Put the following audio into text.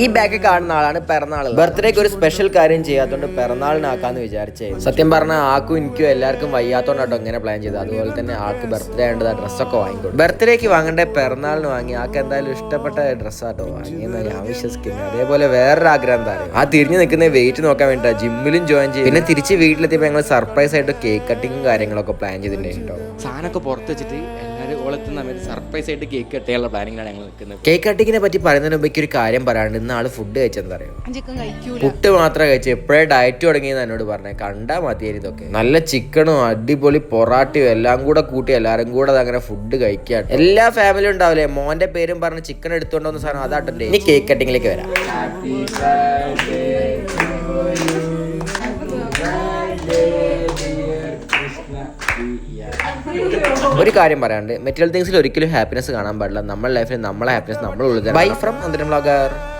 ഈ ബാഗ് കാണുന്ന ആളാണ് പിറന്നാൾ. ബർത്ത്ഡേക്ക് ഒരു സ്പെഷ്യൽ കാര്യം ചെയ്യാത്തതുകൊണ്ട് പിറന്നാളിനാക്കാന്ന് വിചാരിച്ചേ. സത്യം പറഞ്ഞാൽ ആക്കും എനിക്കും എല്ലാവർക്കും വയ്യാത്തോണ്ടാട്ടോ ഇങ്ങനെ പ്ലാൻ ചെയ്തത്. അതുപോലെ തന്നെ ആൾക്ക് ബർത്ത്ഡേ ആണ്ട് ഡ്രസ്സൊക്കെ വാങ്ങിക്കൊടുക്കും. ബർത്ത്ഡേക്ക് വാങ്ങേണ്ട പിറന്നാളിന് വാങ്ങി ആൾക്ക് എന്തായാലും ഇഷ്ടപ്പെട്ട ഡ്രസ്സാട്ടോ വാങ്ങിയെന്ന് ഞാൻ വിശ്വസിക്കുന്നത്. അതേപോലെ വേറൊരു ആഗ്രഹം എന്താ പറയുക, ആ തിരിഞ്ഞു നിൽക്കുന്ന വെയിറ്റ് നോക്കാൻ വേണ്ടിയിട്ടാണ് ജിമ്മിലും ജോയിൻ ചെയ്യും. പിന്നെ തിരിച്ച് വീട്ടിലെത്തിയപ്പോൾ ഞങ്ങൾ സർപ്രൈസ് ആയിട്ട് കേക്ക് കട്ടിങ്ങും കാര്യങ്ങളൊക്കെ പ്ലാൻ ചെയ്തിട്ടുണ്ടായിട്ടോ. സാധനമൊക്കെ പുറത്ത് വെച്ചിട്ട് എല്ലാവരും ഓളെത്തുന്ന സർപ്രൈസ് ആയിട്ട് കേക്ക് കട്ടിയുള്ള പ്ലാനിങ്ങിലാണ് ഞങ്ങൾ നിൽക്കുന്നത്. കേക്ക് കട്ടിങ്ങിനെ പറ്റി പറയുന്നതിന് മുമ്പ് ഒരു കാര്യം പറയാണ്ട് ഇന്ന് ആള് ഫുഡ് കഴിച്ചെന്ന് അറിയാം. പുട്ട് മാത്രം കഴിച്ചു. എപ്പോഴേ ഡയറ്റ് തുടങ്ങിയെന്ന് എന്നോട് പറഞ്ഞേ. കണ്ടാ മതിയായിരുന്നു ഇതൊക്കെ. നല്ല ചിക്കനും അടിപൊളി പൊറാട്ടയും എല്ലാം കൂടെ കൂട്ടി എല്ലാരും കൂടെ അങ്ങനെ ഫുഡ് കഴിക്കാണ്. എല്ലാ ഫാമിലിയും ഉണ്ടാവില്ലേ, മോന്റെ പേരും പറഞ്ഞ് ചിക്കൻ എടുത്തോണ്ട് വന്ന സാധനം അതാട്ടല്ലേ. ഇനി കേക്ക് കട്ടിങ്ങിലേക്ക് വരാം. ഒരു കാര്യം പറയാണ്ട്, മെറ്റീരിയൽ തിങ്സിൽ ഒരിക്കലും ഹാപ്പിനെസ് കാണാൻ പാടില്ല. നമ്മുടെ ലൈഫിൽ നമ്മളെ ഹാപ്പിനെസ് നമ്മൾ ഉള്ളത്. ബൈ ഫ്രം അന്തരം വ്ളോഗർ.